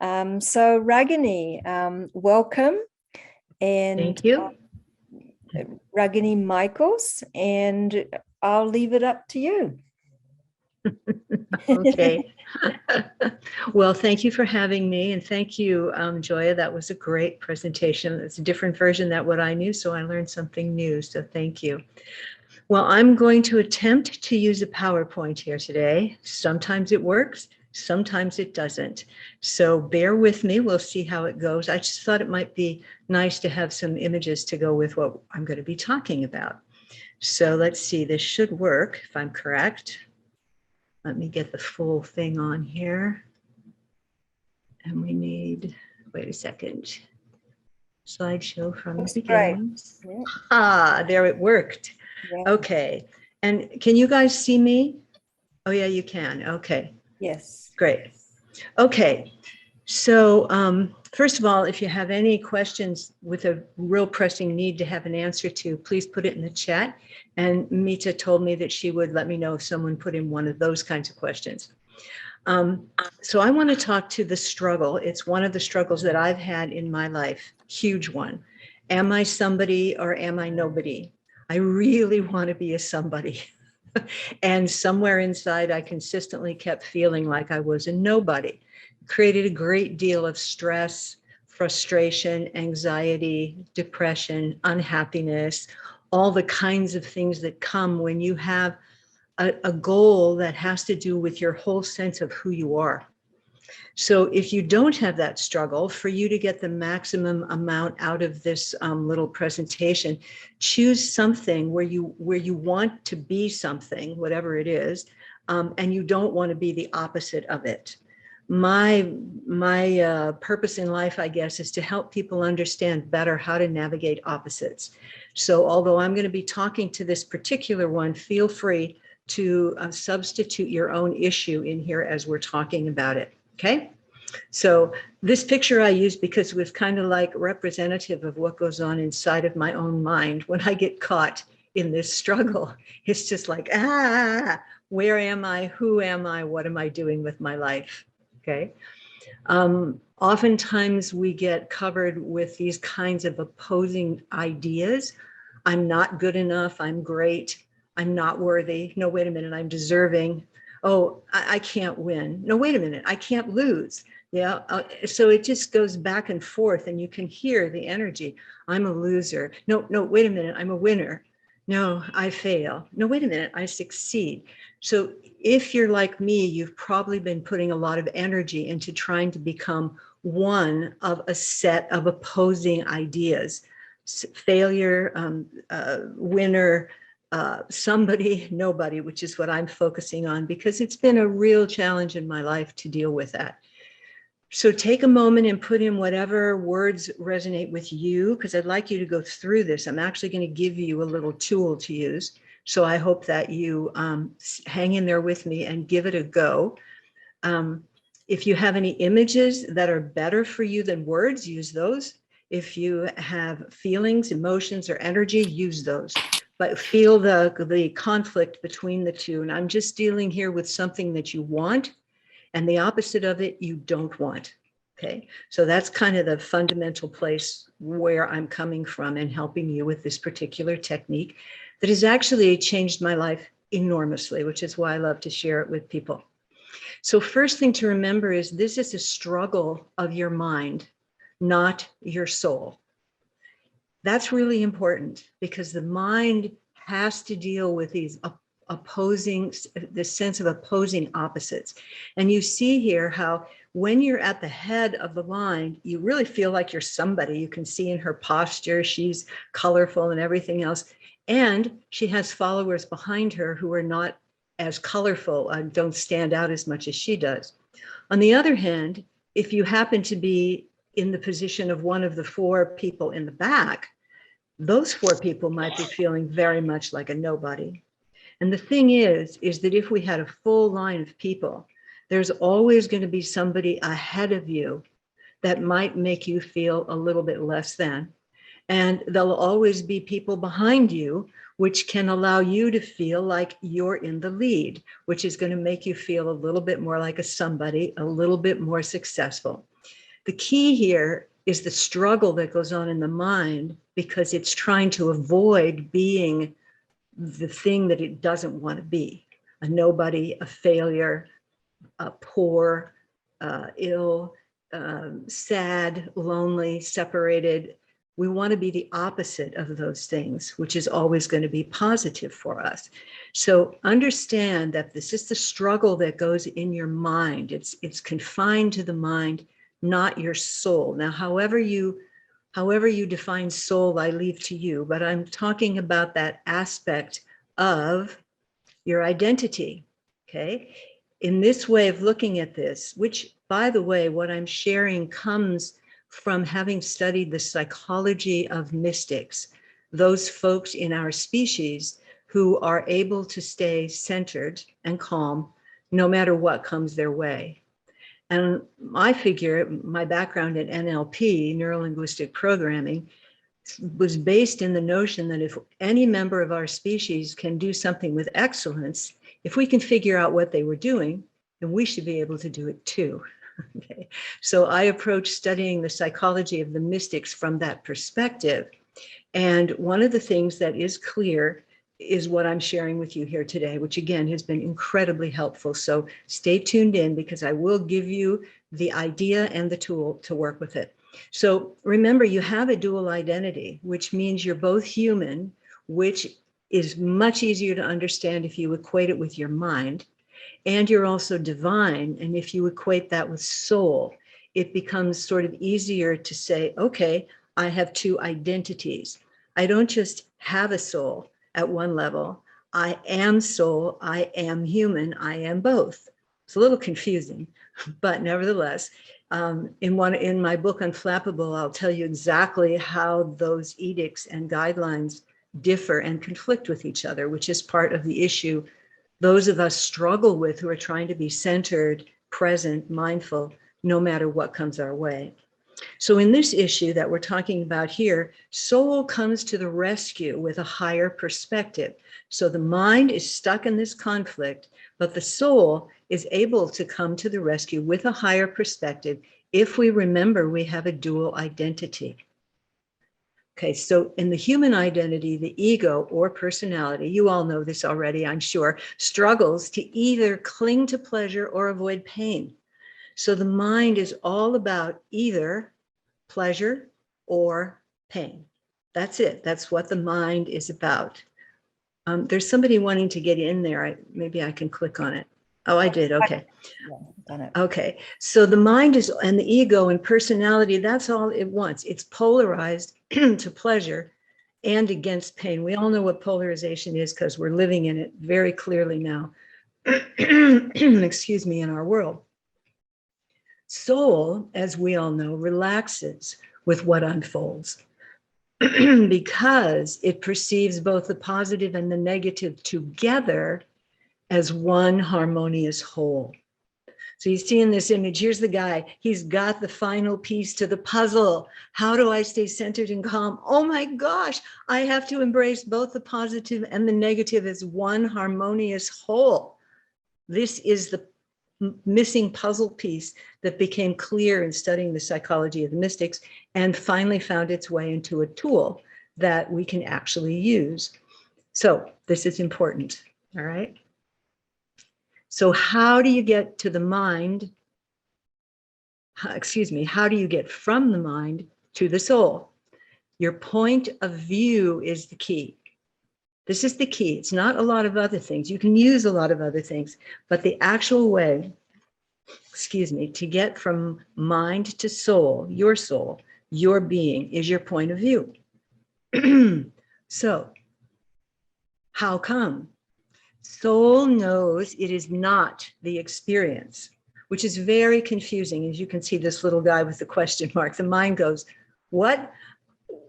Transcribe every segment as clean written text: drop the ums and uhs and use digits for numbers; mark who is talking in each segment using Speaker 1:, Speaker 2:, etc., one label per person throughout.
Speaker 1: So Ragini, welcome, and
Speaker 2: Thank you.
Speaker 1: Ragini Michaels, and I'll leave it up to you.
Speaker 2: Okay. Well, thank you for having me, and thank you, Joya. That was a great presentation. It's a different version than what I knew, so I learned something new, so thank you. Well, I'm going to attempt to use a PowerPoint here today. Sometimes it works, sometimes it doesn't. So bear with me, we'll see how it goes. I just thought it might be nice to have some images to go with what I'm going to be talking about. So let's see, this should work if I'm correct. Let me get the full thing on here. And we need, wait a second, slideshow from the beginning.
Speaker 1: Yeah.
Speaker 2: Ah, there it worked.
Speaker 1: Yeah.
Speaker 2: Okay. And can you guys see me? Oh, yeah, you can. Okay.
Speaker 1: Yes.
Speaker 2: Great. Okay. So first of all, if you have any questions with a real pressing need to have an answer to, please put it in the chat. And Mita told me that she would let me know if someone put in one of those kinds of questions. So I want to talk to the struggle. It's one of the struggles that I've had in my life, huge one. Am I somebody or am I nobody? I really want to be a somebody. And somewhere inside, I consistently kept feeling like I was a nobody. Created a great deal of stress, frustration, anxiety, depression, unhappiness, all the kinds of things that come when you have a goal that has to do with your whole sense of who you are. So if you don't have that struggle, for you to get the maximum amount out of this little presentation, choose something where you want to be something, whatever it is, and you don't want to be the opposite of it. My purpose in life, I guess, is to help people understand better how to navigate opposites. So although I'm going to be talking to this particular one, feel free to substitute your own issue in here as we're talking about it. Okay, so this picture I used because it was kind of like representative of what goes on inside of my own mind when I get caught in this struggle. It's just like, where am I? Who am I? What am I doing with my life? Okay. Oftentimes we get covered with these kinds of opposing ideas. I'm not good enough. I'm great. I'm not worthy. No, wait a minute. I'm deserving. Oh, I can't win. No, wait a minute. I can't lose. Yeah. So it just goes back and forth and you can hear the energy. I'm a loser. No, wait a minute. I'm a winner. No, I fail. No, wait a minute. I succeed. So if you're like me, you've probably been putting a lot of energy into trying to become one of a set of opposing ideas. Failure, winner, somebody, nobody, which is what I'm focusing on because it's been a real challenge in my life to deal with that. So take a moment and put in whatever words resonate with you, because I'd like you to go through this. I'm actually going to give you a little tool to use. So I hope that you hang in there with me and give it a go. If you have any images that are better for you than words, use those. If you have feelings, emotions, or energy, use those. But feel the conflict between the two. And I'm just dealing here with something that you want and the opposite of it you don't want. Okay, so that's kind of the fundamental place where I'm coming from and helping you with this particular technique that has actually changed my life enormously, which is why I love to share it with people. So first thing to remember is this is a struggle of your mind, not your soul. That's really important because the mind has to deal with these opposing, this sense of opposing opposites. And you see here how when you're at the head of the line, you really feel like you're somebody. You can see in her posture, she's colorful and everything else. And she has followers behind her who are not as colorful and don't stand out as much as she does. On the other hand, if you happen to be in the position of one of the four people in the back, those four people might be feeling very much like a nobody. And the thing is that if we had a full line of people, there's always going to be somebody ahead of you that might make you feel a little bit less than. And there'll always be people behind you, which can allow you to feel like you're in the lead, which is going to make you feel a little bit more like a somebody, a little bit more successful. The key here is the struggle that goes on in the mind because it's trying to avoid being the thing that it doesn't want to be: a nobody, a failure, poor, ill, sad, lonely, separated. We want to be the opposite of those things, which is always going to be positive for us. So understand that this is the struggle that goes in your mind. It's confined to the mind, not your soul. Now, however you define soul, I leave to you, but I'm talking about that aspect of your identity. Okay. In this way of looking at this, which, by the way, what I'm sharing comes from having studied the psychology of mystics, those folks in our species who are able to stay centered and calm no matter what comes their way. And I figure my background in NLP, neuro linguistic programming, was based in the notion that if any member of our species can do something with excellence, if we can figure out what they were doing, then we should be able to do it too. Okay. So I approach studying the psychology of the mystics from that perspective. And one of the things that is clear is what I'm sharing with you here today, which again has been incredibly helpful. So stay tuned in because I will give you the idea and the tool to work with it. So remember, you have a dual identity, which means you're both human, which is much easier to understand if you equate it with your mind. And you're also divine. And if you equate that with soul, it becomes sort of easier to say, okay, I have two identities. I don't just have a soul at one level. I am soul, I am human, I am both. It's a little confusing, but nevertheless, in my book Unflappable, I'll tell you exactly how those edicts and guidelines differ and conflict with each other, which is part of the issue those of us struggle with who are trying to be centered, present, mindful, no matter what comes our way. So in this issue that we're talking about here, soul comes to the rescue with a higher perspective. So the mind is stuck in this conflict, but the soul is able to come to the rescue with a higher perspective if we remember we have a dual identity. Okay, so in the human identity, the ego or personality, you all know this already, I'm sure, struggles to either cling to pleasure or avoid pain. So the mind is all about either pleasure or pain. That's it. That's what the mind is about. There's somebody wanting to get in there. Maybe I can click on it. Oh, I did. Okay.
Speaker 1: Yeah, done it.
Speaker 2: Okay. So the mind is, and the ego and personality, that's all it wants. It's polarized to pleasure and against pain. We all know what polarization is because we're living in it very clearly now. Excuse me, in our world. Soul, as we all know, relaxes with what unfolds because it perceives both the positive and the negative together as one harmonious whole. So you see in this image, here's the guy. He's got the final piece to the puzzle. How do I stay centered and calm? Oh my gosh, I have to embrace both the positive and the negative as one harmonious whole. This is the missing puzzle piece that became clear in studying the psychology of the mystics and finally found its way into a tool that we can actually use. So this is important, all right? So how do you get to the mind? Excuse me, how do you get from the mind to the soul? Your point of view is the key. This is the key. It's not a lot of other things. You can use a lot of other things, but the actual way, excuse me, to get from mind to soul, your being is your point of view. So, how come? Soul knows it is not the experience, which is very confusing. As you can see, this little guy with the question mark, the mind goes, what?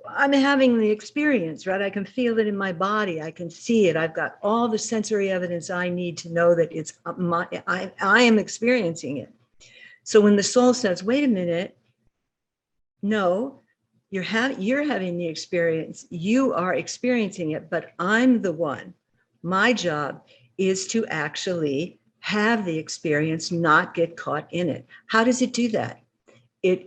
Speaker 2: I'm having the experience, right? I can feel it in my body. I can see it. I've got all the sensory evidence I need to know that it's I am experiencing it. So when the soul says, wait a minute, no, you're having the experience. You are experiencing it, but I'm the one. My job is to actually have the experience, not get caught in it. How does it do that?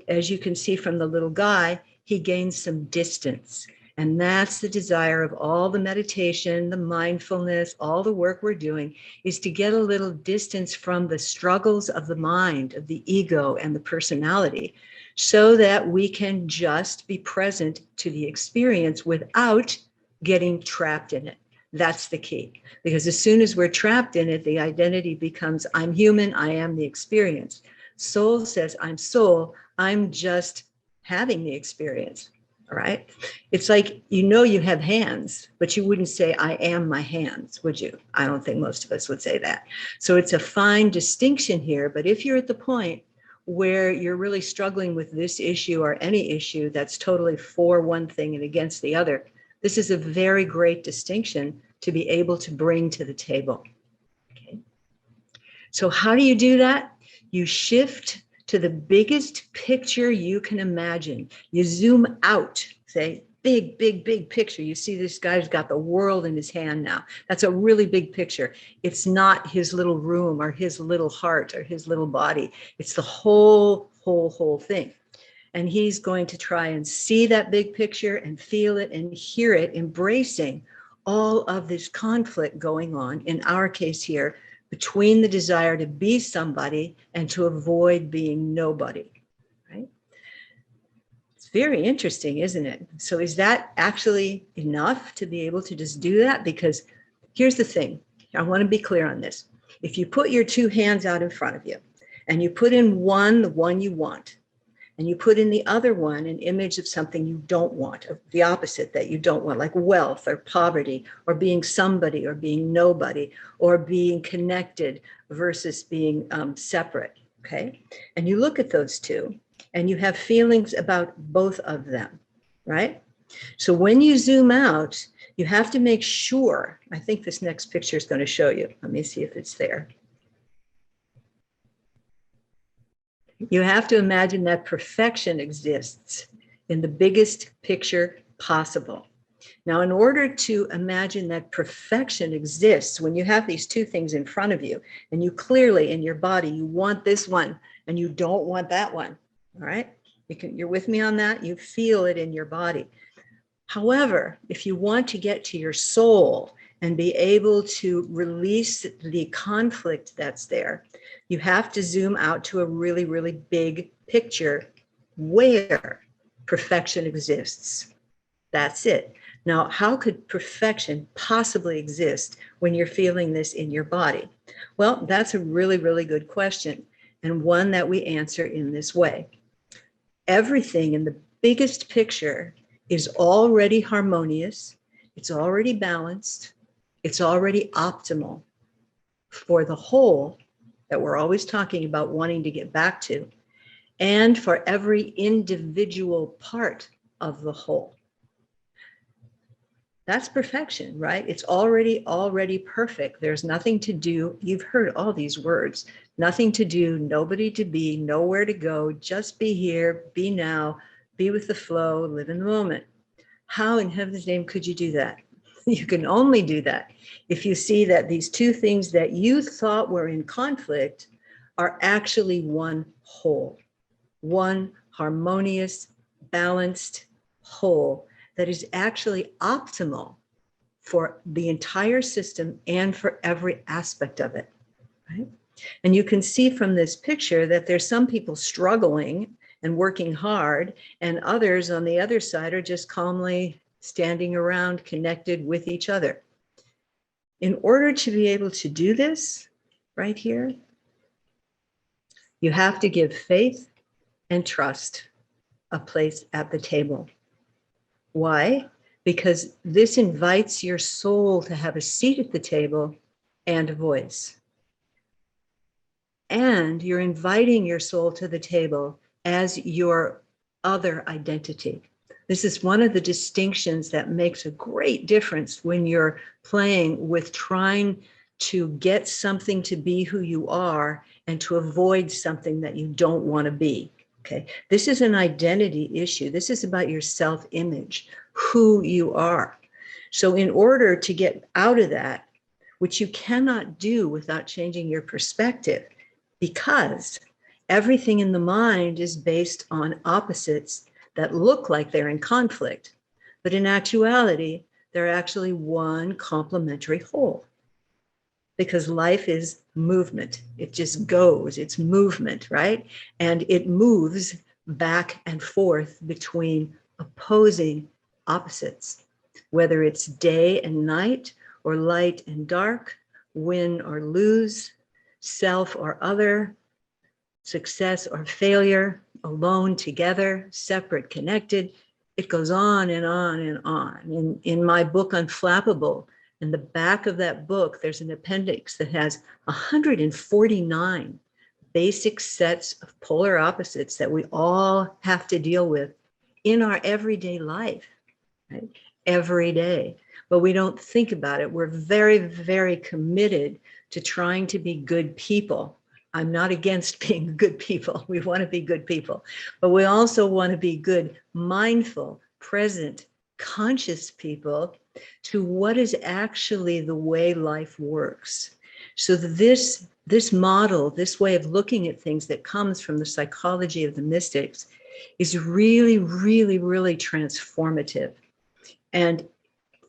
Speaker 2: as you can see from the little guy, he gains some distance. And that's the desire of all the meditation, the mindfulness, all the work we're doing, is to get a little distance from the struggles of the mind, of the ego and the personality, so that we can just be present to the experience without getting trapped in it. That's the key. Because as soon as we're trapped in it, the identity becomes, I'm human, I am the experience. Soul says, I'm soul, I'm just having the experience. All right. It's like, you have hands, but you wouldn't say, I am my hands, would you? I don't think most of us would say that. So it's a fine distinction here. But if you're at the point where you're really struggling with this issue or any issue that's totally for one thing and against the other, this is a very great distinction to be able to bring to the table. Okay. So how do you do that? You shift to the biggest picture you can imagine. You zoom out, say, big, big, big picture. You see this guy's got the world in his hand now. That's a really big picture. It's not his little room or his little heart or his little body. It's the whole thing. And he's going to try and see that big picture and feel it and hear it, embracing all of this conflict going on, in our case here, between the desire to be somebody and to avoid being nobody, right? It's very interesting, isn't it? So is that actually enough to be able to just do that? Because here's the thing. I want to be clear on this. If you put your two hands out in front of you and you put in one, the one you want, and you put in the other one an image of something you don't want, of the opposite that you don't want, like wealth or poverty or being somebody or being nobody or being connected versus being separate, okay? And you look at those two and you have feelings about both of them, right? So when you zoom out, you have to make sure, I think this next picture is going to show you. Let me see if it's there. You have to imagine that perfection exists in the biggest picture possible. Now, in order to imagine that perfection exists, when you have these two things in front of you, and you clearly in your body, you want this one and you don't want that one, all right? You're with me on that? You feel it in your body. However, if you want to get to your soul and be able to release the conflict that's there, you have to zoom out to a really, really big picture where perfection exists. That's it. Now, how could perfection possibly exist when you're feeling this in your body? Well, that's a really, really good question, and one that we answer in this way. Everything in the biggest picture is already harmonious, it's already balanced, it's already optimal for the whole that we're always talking about wanting to get back to, and for every individual part of the whole. That's perfection, right? It's already perfect. There's nothing to do. You've heard all these words. Nothing to do, nobody to be, nowhere to go, just be here, be now, be with the flow, live in the moment. How in heaven's name could you do that? You can only do that if you see that these two things that you thought were in conflict are actually one whole, one harmonious, balanced whole that is actually optimal for the entire system and for every aspect of it, right? And you can see from this picture that there's some people struggling and working hard, and others on the other side are just calmly standing around connected with each other. In order to be able to do this right here, you have to give faith and trust a place at the table. Why? Because this invites your soul to have a seat at the table and a voice. And you're inviting your soul to the table as your other identity. This is one of the distinctions that makes a great difference when you're playing with trying to get something to be who you are and to avoid something that you don't want to be. Okay, this is an identity issue. This is about your self-image, who you are. So in order to get out of that, which you cannot do without changing your perspective, because Everything in the mind is based on opposites that look like they're in conflict, but in actuality, they're actually one complementary whole. Because life is movement. It just goes, it's movement, right? And it moves back and forth between opposing opposites, whether it's day and night, or light and dark, win or lose, self or other, success or failure, alone, together, separate, connected. It goes on and on and on. In my book, Unflappable, in the back of that book, there's an appendix that has 149 basic sets of polar opposites that we all have to deal with in our everyday life, right? Every day. But we don't think about it. We're very, very committed to trying to be good people. I'm not against being good people. We want to be good people, but we also want to be good, mindful, present, conscious people to what is actually the way life works. So this model, this way of looking at things that comes from the psychology of the mystics is really, really, really transformative. And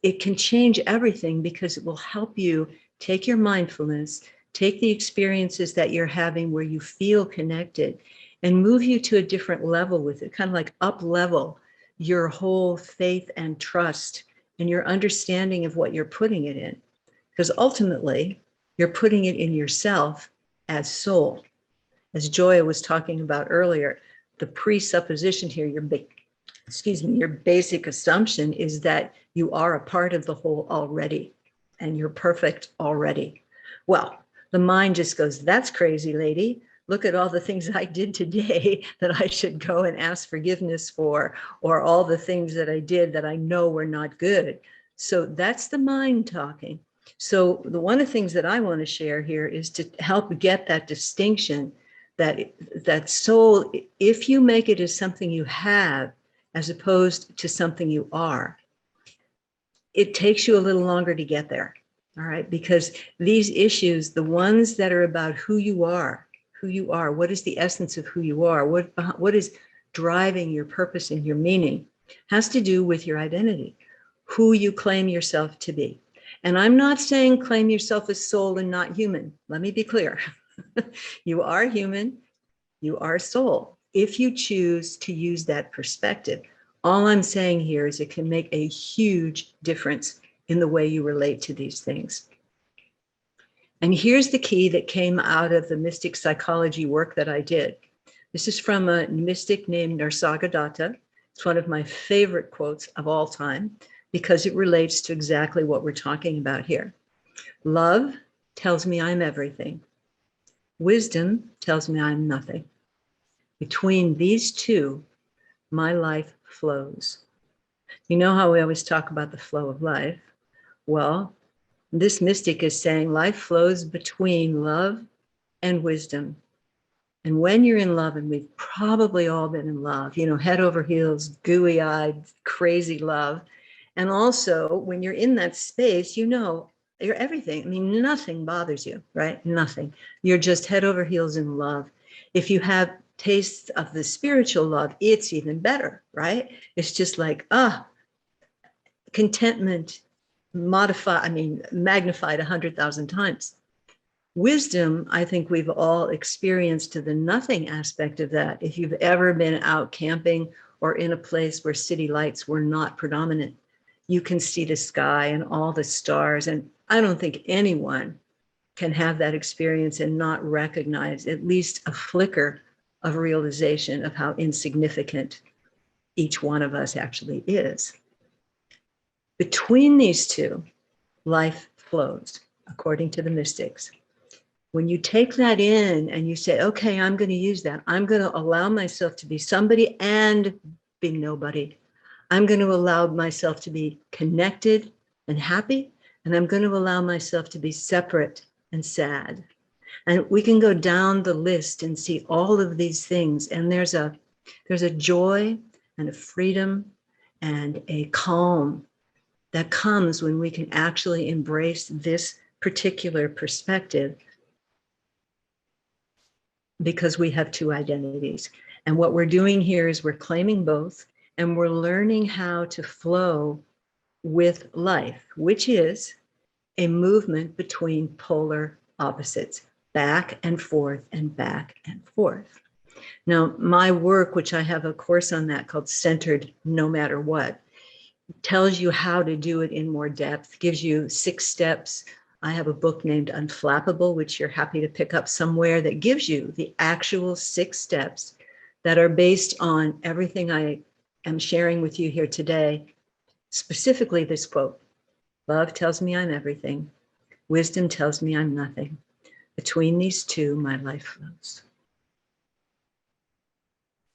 Speaker 2: it can change everything because it will help you take your mindfulness, take the experiences that you're having where you feel connected, and move you to a different level with it, kind of like up level your whole faith and trust and your understanding of what you're putting it in. Because ultimately, you're putting it in yourself as soul. As Joya was talking about earlier, the presupposition here, your basic assumption is that you are a part of the whole already and you're perfect already. Well, the mind just goes, that's crazy, lady. Look at all the things I did today that I should go and ask forgiveness for, or all the things that I did that I know were not good. So that's the mind talking. So one of the things that I want to share here is to help get that distinction that soul, if you make it as something you have, as opposed to something you are, it takes you a little longer to get there. All right. Because these issues, the ones that are about who you are, what is the essence of who you are, what is driving your purpose and your meaning, has to do with your identity, who you claim yourself to be. And I'm not saying claim yourself as soul and not human. Let me be clear. You are human, you are soul, if you choose to use that perspective. All I'm saying here is it can make a huge difference in the way you relate to these things. And here's the key that came out of the mystic psychology work that I did. This is from a mystic named Nisargadatta. It's one of my favorite quotes of all time because it relates to exactly what we're talking about here. Love tells me I'm everything. Wisdom tells me I'm nothing. Between these two, my life flows. You know how we always talk about the flow of life? Well, this mystic is saying life flows between love and wisdom. And when you're in love, and we've probably all been in love, head over heels, gooey-eyed, crazy love. And also when you're in that space, you're everything. I mean, nothing bothers you, right? Nothing. You're just head over heels in love. If you have tastes of the spiritual love, it's even better, right? It's just like, contentment magnified 100,000 times. Wisdom, I think we've all experienced to the nothing aspect of that. If you've ever been out camping or in a place where city lights were not predominant, you can see the sky and all the stars. And I don't think anyone can have that experience and not recognize at least a flicker of realization of how insignificant each one of us actually is. Between these two, life flows, according to the mystics. When you take that in and you say, okay, I'm going to use that. I'm going to allow myself to be somebody and be nobody. I'm going to allow myself to be connected and happy. And I'm going to allow myself to be separate and sad. And we can go down the list and see all of these things. And there's a joy and a freedom and a calm that comes when we can actually embrace this particular perspective. because we have two identities. And what we're doing here is we're claiming both, and we're learning how to flow with life, which is a movement between polar opposites, back and forth and back and forth. Now, my work, which I have a course on that called Centered No Matter What, tells you how to do it in more depth, gives you 6 steps. I have a book named Unflappable, which you're happy to pick up somewhere, that gives you the actual 6 steps that are based on everything I am sharing with you here today. Specifically this quote: love tells me I'm everything. Wisdom tells me I'm nothing. Between these two, my life flows.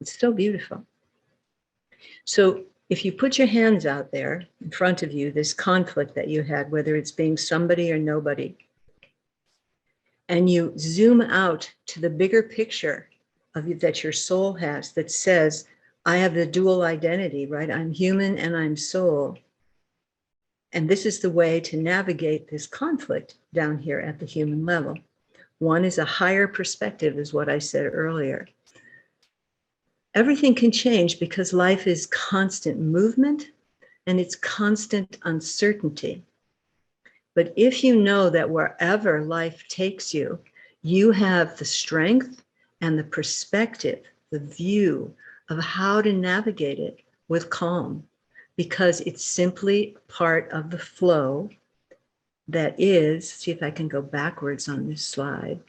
Speaker 2: It's so beautiful. So if you put your hands out there in front of you, this conflict that you had, whether it's being somebody or nobody, and you zoom out to the bigger picture of you that your soul has, that says, I have the dual identity, right? I'm human and I'm soul. And this is the way to navigate this conflict down here at the human level. One is a higher perspective, is what I said earlier. Everything can change because life is constant movement and it's constant uncertainty. But if you know that wherever life takes you, you have the strength and the perspective, the view of how to navigate it with calm, because it's simply part of the flow that is, see if I can go backwards on this slide.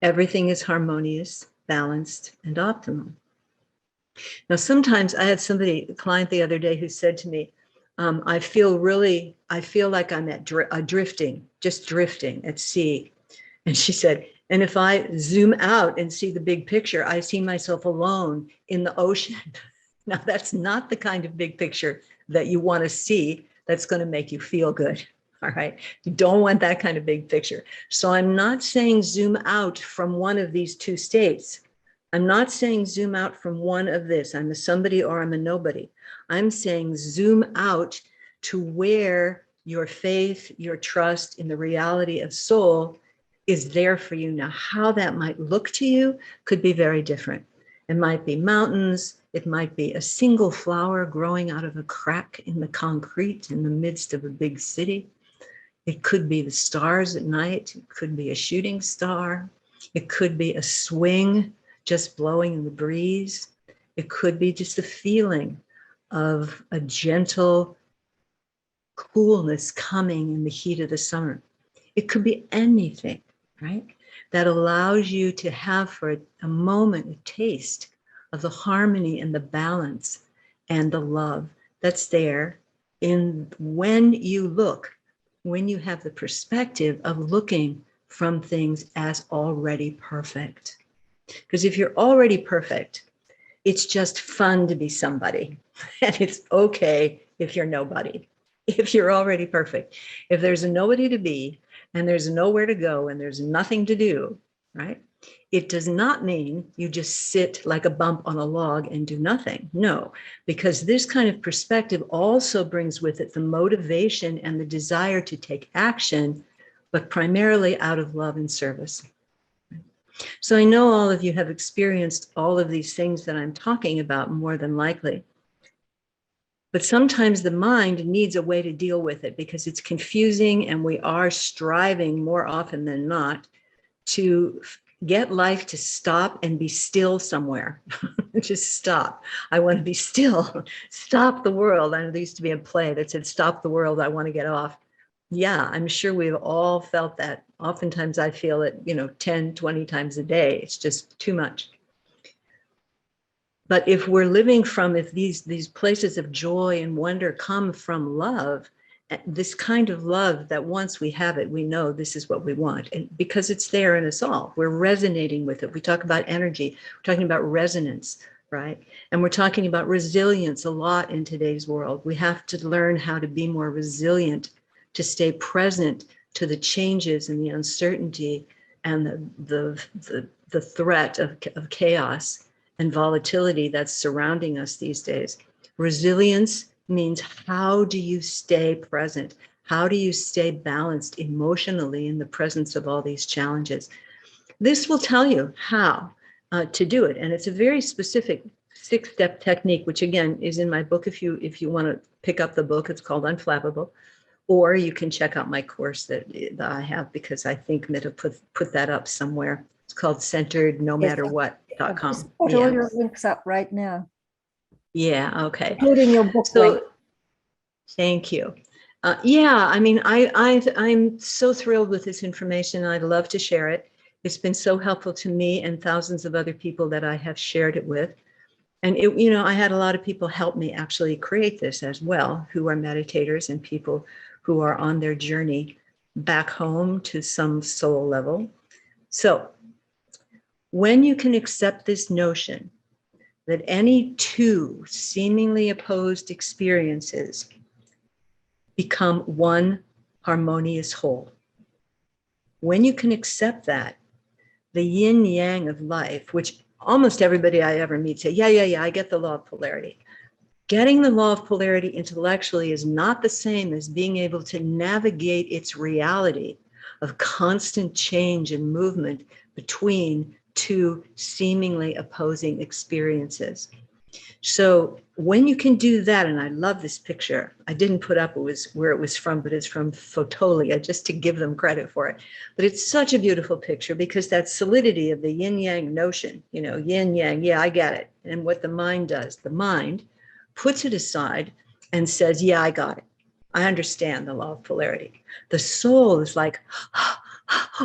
Speaker 2: Everything is harmonious, balanced, and optimal. Now, sometimes I had somebody, a client the other day, who said to me, I feel like I'm at drifting, just drifting at sea. And she said, and if I zoom out and see the big picture, I see myself alone in the ocean. Now, that's not the kind of big picture that you want to see that's going to make you feel good. All right. You don't want that kind of big picture. So I'm not saying zoom out from one of these two states. I'm not saying zoom out from one of this. I'm a somebody or I'm a nobody. I'm saying zoom out to where your faith, your trust in the reality of soul is there for you. Now, how that might look to you could be very different. It might be mountains. It might be a single flower growing out of a crack in the concrete in the midst of a big city. It could be the stars at night. It could be a shooting star. It could be a swing just blowing in the breeze. It could be just the feeling of a gentle coolness coming in the heat of the summer. It could be anything, right? That allows you to have for a moment a taste of the harmony and the balance and the love that's there in when you look, when you have the perspective of looking from things as already perfect. Because if you're already perfect, it's just fun to be somebody. And it's okay if you're nobody. If you're already perfect, if there's a nobody to be, and there's nowhere to go, and there's nothing to do, right? It does not mean you just sit like a bump on a log and do nothing. No, because this kind of perspective also brings with it the motivation and the desire to take action, but primarily out of love and service. So I know all of you have experienced all of these things that I'm talking about, more than likely. But sometimes the mind needs a way to deal with it because it's confusing, and we are striving more often than not to get life to stop and be still somewhere. Just stop. I want to be still. Stop the world. I know there used to be a play that said, stop the world. I want to get off. Yeah, I'm sure we've all felt that. Oftentimes I feel it, 10, 20 times a day. It's just too much. But if we're living from, if these places of joy and wonder come from love, this kind of love that once we have it, we know this is what we want. And because it's there in us all, we're resonating with it. We talk about energy, we're talking about resonance, right? And we're talking about resilience a lot in today's world. We have to learn how to be more resilient, to stay present to the changes and the uncertainty and the threat of chaos and volatility that's surrounding us these days. Resilience means, how do you stay present? How do you stay balanced emotionally in the presence of all these challenges? This will tell you how to do it. And it's a very specific 6-step technique, which again is in my book. If you want to pick up the book, it's called Unflappable. Or you can check out my course that I have, because I think Mita put that up somewhere. It's called Centered No
Speaker 1: Yes,
Speaker 2: Matter
Speaker 1: I've
Speaker 2: What.com.
Speaker 1: just put all
Speaker 2: Yeah.
Speaker 1: your links up right now,
Speaker 2: Yeah. Okay.
Speaker 1: including your book link.
Speaker 2: So thank you. Yeah, I mean, I'm so thrilled with this information. I'd love to share it. It's been so helpful to me and thousands of other people that I have shared it with. And it, you know, I had a lot of people help me actually create this as well, who are meditators and people who are on their journey back home to some soul level. So when you can accept this notion that any two seemingly opposed experiences become one harmonious whole, when you can accept that, the yin yang of life, which almost everybody I ever meet say, yeah, I get the law of polarity. Getting the law of polarity intellectually is not the same as being able to navigate its reality of constant change and movement between two seemingly opposing experiences. So when you can do that, and I love this picture, I didn't put up where it was from, but it's from Photolia, just to give them credit for it. But it's such a beautiful picture, because that solidity of the yin yang notion, you know, yin yang, yeah, I get it. And what the mind does, the mind puts it aside and says, yeah, I got it. I understand the law of polarity. The soul is like,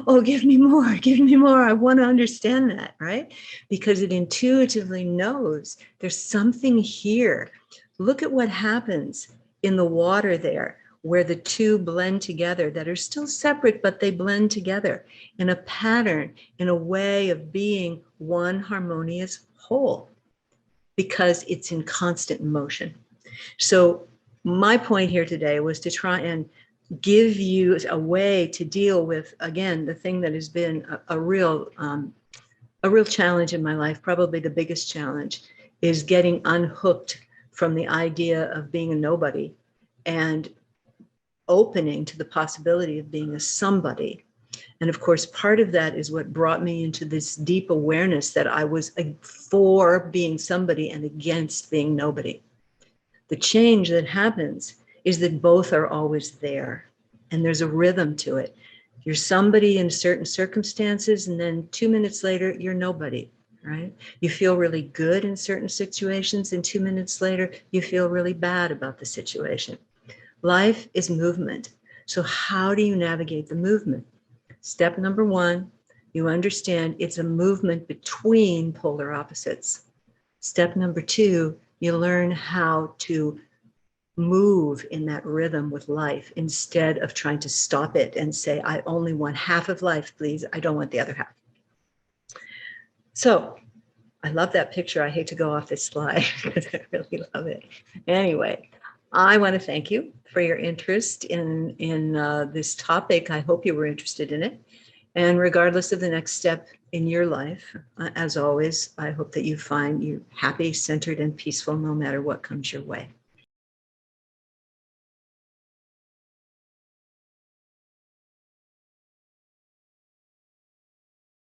Speaker 2: oh, give me more, give me more. I want to understand that, right? Because it intuitively knows there's something here. Look at what happens in the water there, where the two blend together, that are still separate, but they blend together in a pattern, in a way of being one harmonious whole, because it's in constant motion. So my point here today was to try and give you a way to deal with, again, the thing that has been a real challenge in my life. Probably the biggest challenge is getting unhooked from the idea of being a nobody and opening to the possibility of being a somebody. And of course, part of that is what brought me into this deep awareness that I was for being somebody and against being nobody. The change that happens is that both are always there, and there's a rhythm to it. You're somebody in certain circumstances, and then 2 minutes later, you're nobody, right? You feel really good in certain situations, and 2 minutes later, you feel really bad about the situation. Life is movement. So how do you navigate the movement? Step number 1, you understand it's a movement between polar opposites. Step number 2, you learn how to move in that rhythm with life instead of trying to stop it and say, I only want half of life, please. I don't want the other half. So I love that picture. I hate to go off this slide because I really love it. Anyway, I want to thank you for your interest in this topic. I hope you were interested in it. And regardless of the next step in your life, as always, I hope that you find you happy, centered, and peaceful no matter what comes your way.